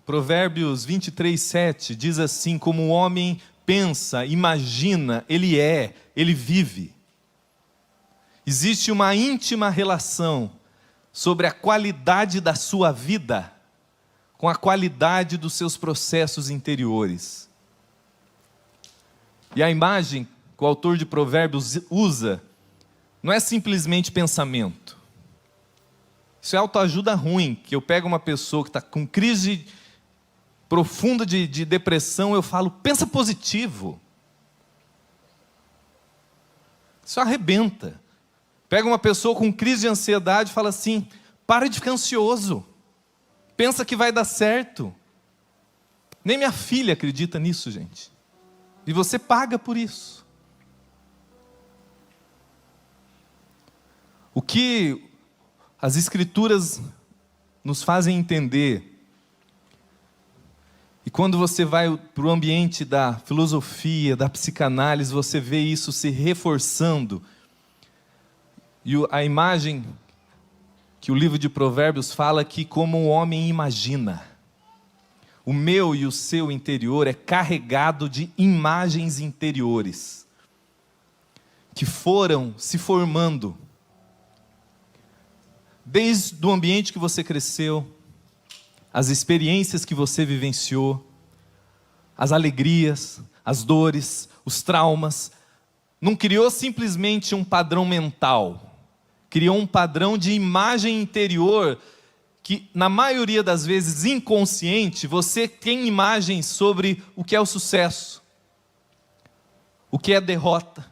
Provérbios 23:7 diz assim: como o homem pensa, imagina, ele vive. Existe uma íntima relação sobre a qualidade da sua vida com a qualidade dos seus processos interiores. E a imagem que o autor de Provérbios usa não é simplesmente pensamento. Isso é autoajuda ruim, que eu pego uma pessoa que está com crise profunda de depressão, eu falo, pensa positivo. Isso arrebenta. Pega uma pessoa com crise de ansiedade e fala assim, para de ficar ansioso. Pensa que vai dar certo. Nem minha filha acredita nisso, gente. E você paga por isso. O que as Escrituras nos fazem entender, e quando você vai para o ambiente da filosofia, da psicanálise, você vê isso se reforçando. E a imagem que o livro de Provérbios fala que como o homem imagina. O meu e o seu interior é carregado de imagens interiores que foram se formando desde o ambiente que você cresceu, as experiências que você vivenciou, as alegrias, as dores, os traumas. Não criou simplesmente um padrão mental, criou um padrão de imagem interior que, na maioria das vezes, inconsciente, você tem imagens sobre o que é o sucesso, o que é a derrota,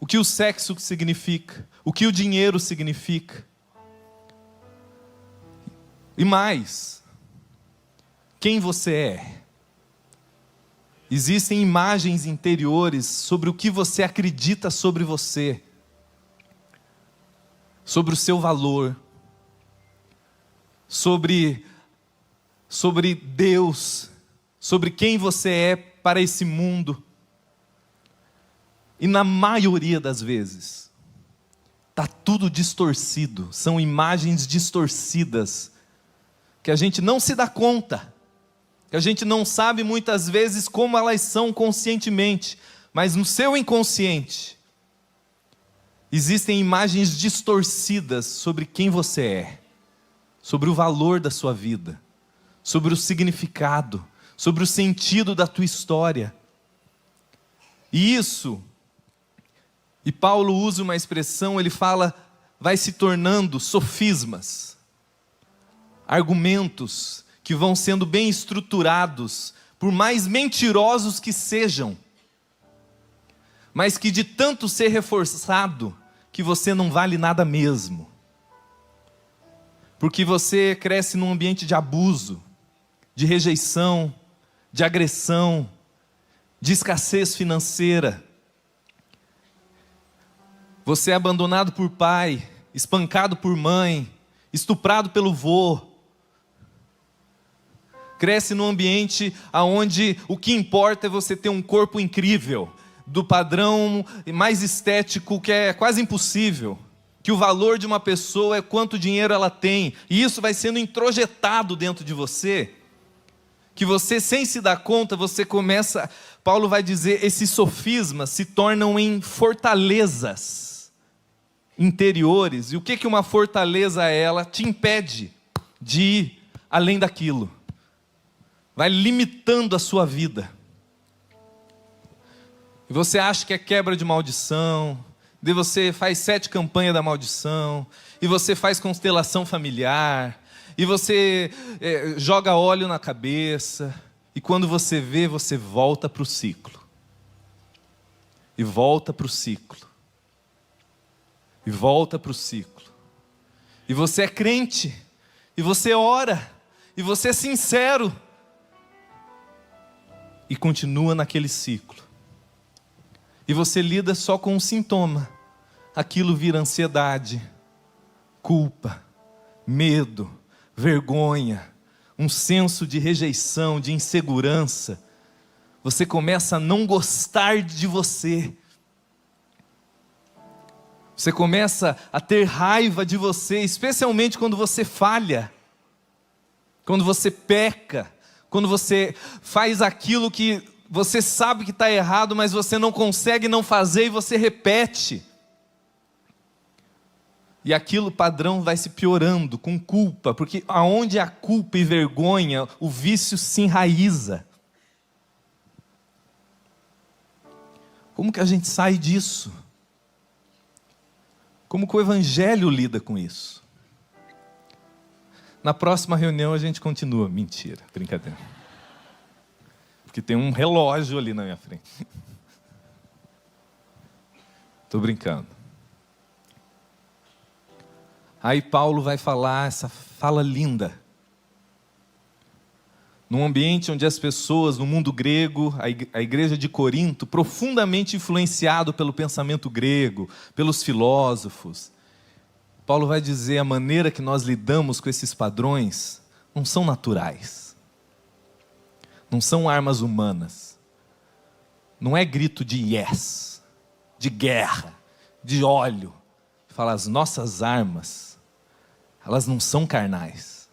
o que o sexo significa, o que o dinheiro significa. E mais, quem você é. Existem imagens interiores sobre o que você acredita sobre você, sobre o seu valor, sobre Deus, sobre quem você é para esse mundo. E na maioria das vezes, está tudo distorcido, são imagens distorcidas, que a gente não se dá conta, que a gente não sabe muitas vezes como elas são conscientemente, mas no seu inconsciente, existem imagens distorcidas sobre quem você é, sobre o valor da sua vida, sobre o significado, sobre o sentido da tua história. E Paulo usa uma expressão, ele fala, vai se tornando sofismas, argumentos que vão sendo bem estruturados, por mais mentirosos que sejam, mas que de tanto ser reforçado, que você não vale nada mesmo. Porque você cresce num ambiente de abuso, de rejeição, de agressão, de escassez financeira. Você é abandonado por pai, espancado por mãe, estuprado pelo vô. Cresce num ambiente onde o que importa é você ter um corpo incrível, do padrão mais estético, que é quase impossível. Que o valor de uma pessoa é quanto dinheiro ela tem. E isso vai sendo introjetado dentro de você. Que você, sem se dar conta, você começa... Paulo vai dizer, esses sofismas se tornam em fortalezas interiores. E o que uma fortaleza é? Ela te impede de ir além daquilo. Vai limitando a sua vida. E você acha que é quebra de maldição, daí você faz 7 campanhas da maldição, e você faz constelação familiar, e você joga óleo na cabeça, e quando você vê, você volta para o ciclo. E volta para o ciclo. E volta para o ciclo. E você é crente, e você ora, e você é sincero, e continua naquele ciclo. E você lida só com um sintoma. Aquilo vira ansiedade, culpa, medo, vergonha, um senso de rejeição, de insegurança. Você começa a não gostar de você. Você começa a ter raiva de você, especialmente quando você falha. quando você peca, quando você faz aquilo que você sabe que está errado, mas você não consegue não fazer e você repete. E aquilo padrão vai se piorando com culpa, porque aonde há culpa e vergonha, o vício se enraiza. Como que a gente sai disso? Como que o Evangelho lida com isso? Na próxima reunião a gente continua. Mentira, brincadeira. Porque tem um relógio ali na minha frente. Estou brincando. Aí Paulo vai falar essa fala linda. Num ambiente onde as pessoas, no mundo grego, a igreja de Corinto, profundamente influenciado pelo pensamento grego, pelos filósofos, Paulo vai dizer: a maneira que nós lidamos com esses padrões não são naturais, não são armas humanas, não é grito de yes, de guerra, de ódio. Fala, as nossas armas, elas não são carnais,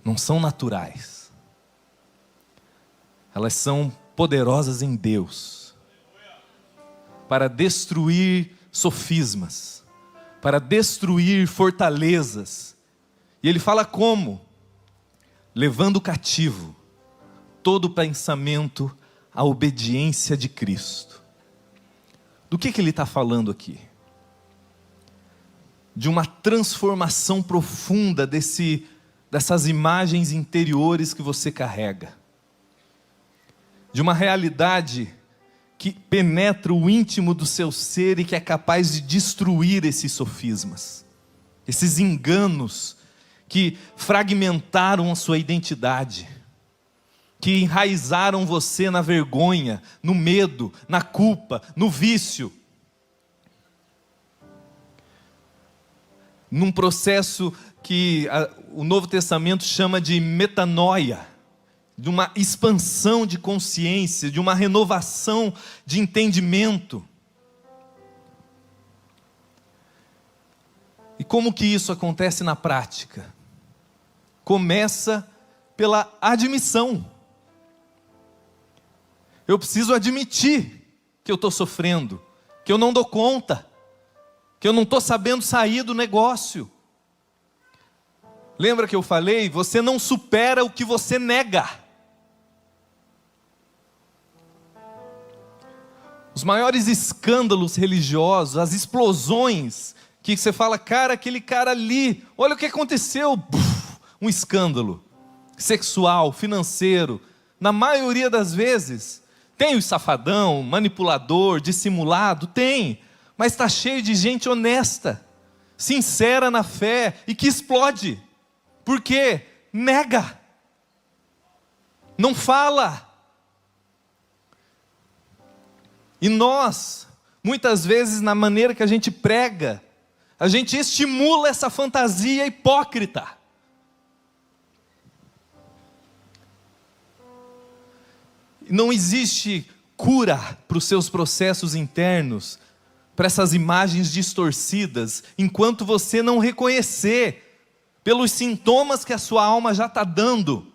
não são naturais, elas são poderosas em Deus, para destruir sofismas, para destruir fortalezas. E ele fala como? Levando cativo todo pensamento à obediência de Cristo. Do que ele está falando aqui? De uma transformação profunda dessas imagens interiores que você carrega. De uma realidade que penetra o íntimo do seu ser e que é capaz de destruir esses sofismas, esses enganos que fragmentaram a sua identidade, que enraizaram você na vergonha, no medo, na culpa, no vício. Num processo que o Novo Testamento chama de metanoia, de uma expansão de consciência, de uma renovação de entendimento. E como que isso acontece na prática? Começa pela admissão. Eu preciso admitir que eu estou sofrendo, que eu não dou conta, que eu não estou sabendo sair do negócio. Lembra que eu falei? Você não supera o que você nega. Os maiores escândalos religiosos, as explosões, que você fala, cara, aquele cara ali, olha o que aconteceu. Um escândalo sexual, financeiro. Na maioria das vezes, tem o safadão, manipulador, dissimulado, tem. Mas está cheio de gente honesta, sincera na fé e que explode. Por quê? Nega. Não fala. E nós, muitas vezes, na maneira que a gente prega, a gente estimula essa fantasia hipócrita. Não existe cura para os seus processos internos, para essas imagens distorcidas, enquanto você não reconhecer, pelos sintomas que a sua alma já está dando,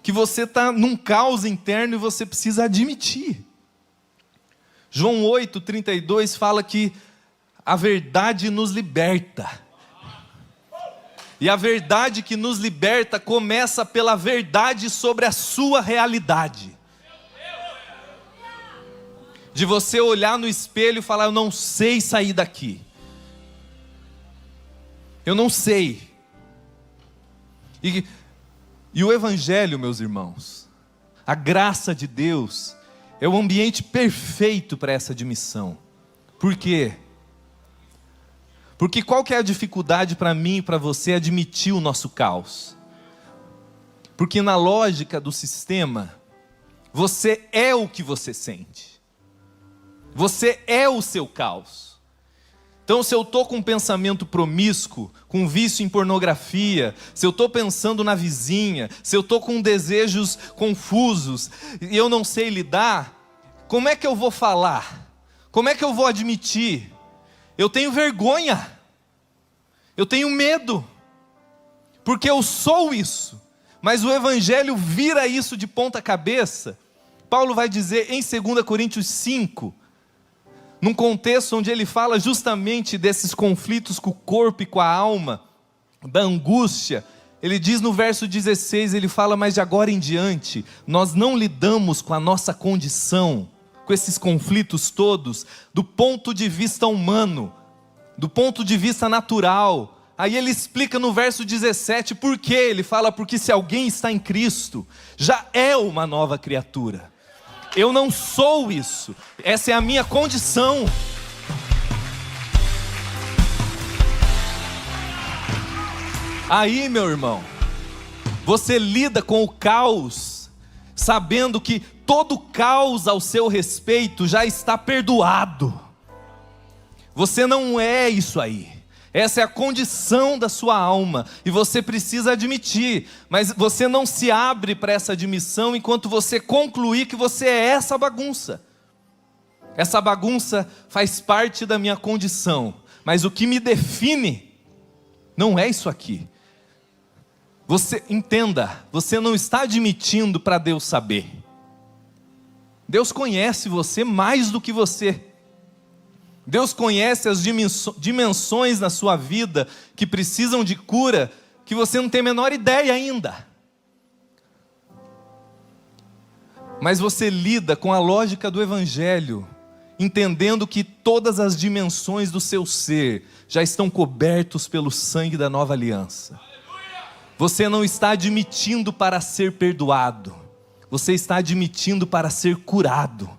que você está num caos interno e você precisa admitir. João 8,32 fala que a verdade nos liberta. E a verdade que nos liberta começa pela verdade sobre a sua realidade. De você olhar no espelho e falar, eu não sei sair daqui. Eu não sei. E o Evangelho, meus irmãos, a graça de Deus, é o ambiente perfeito para essa admissão. Por quê? Porque qual que é a dificuldade para mim e para você admitir o nosso caos? Porque na lógica do sistema, você é o que você sente. Você é o seu caos. Então, se eu estou com um pensamento promíscuo, com vício em pornografia, se eu estou pensando na vizinha, se eu estou com desejos confusos, e eu não sei lidar, como é que eu vou falar? Como é que eu vou admitir? Eu tenho vergonha, eu tenho medo, porque eu sou isso. Mas o Evangelho vira isso de ponta cabeça. Paulo vai dizer em 2 Coríntios 5, num contexto onde ele fala justamente desses conflitos com o corpo e com a alma, da angústia. Ele diz no verso 16, ele fala: mas de agora em diante, nós não lidamos com a nossa condição, com esses conflitos todos, do ponto de vista humano, do ponto de vista natural. Aí ele explica no verso 17 por quê. Ele fala: porque se alguém está em Cristo, já é uma nova criatura. Eu não sou isso, essa é a minha condição. Aí, meu irmão, você lida com o caos, sabendo que todo caos ao seu respeito já está perdoado. Você não é isso aí. Essa é a condição da sua alma, e você precisa admitir, mas você não se abre para essa admissão enquanto você concluir que você é essa bagunça. Essa bagunça faz parte da minha condição, mas o que me define não é isso aqui. Você entenda, você não está admitindo para Deus saber. Deus conhece você mais do que você. Deus conhece as dimensões na sua vida que precisam de cura, que você não tem a menor ideia ainda. Mas você lida com a lógica do Evangelho, entendendo que todas as dimensões do seu ser já estão cobertos pelo sangue da nova aliança. Você não está admitindo para ser perdoado, você está admitindo para ser curado.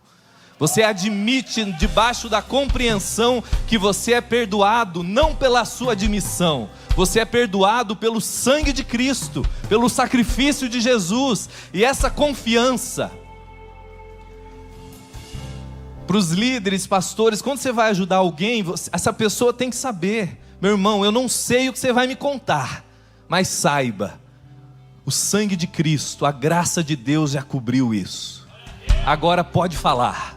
Você admite debaixo da compreensão que você é perdoado não pela sua admissão, você é perdoado pelo sangue de Cristo, pelo sacrifício de Jesus. E essa confiança, para os líderes, pastores, quando você vai ajudar alguém, essa pessoa tem que saber: meu irmão, eu não sei o que você vai me contar, mas saiba, o sangue de Cristo, a graça de Deus já cobriu isso. Agora pode falar.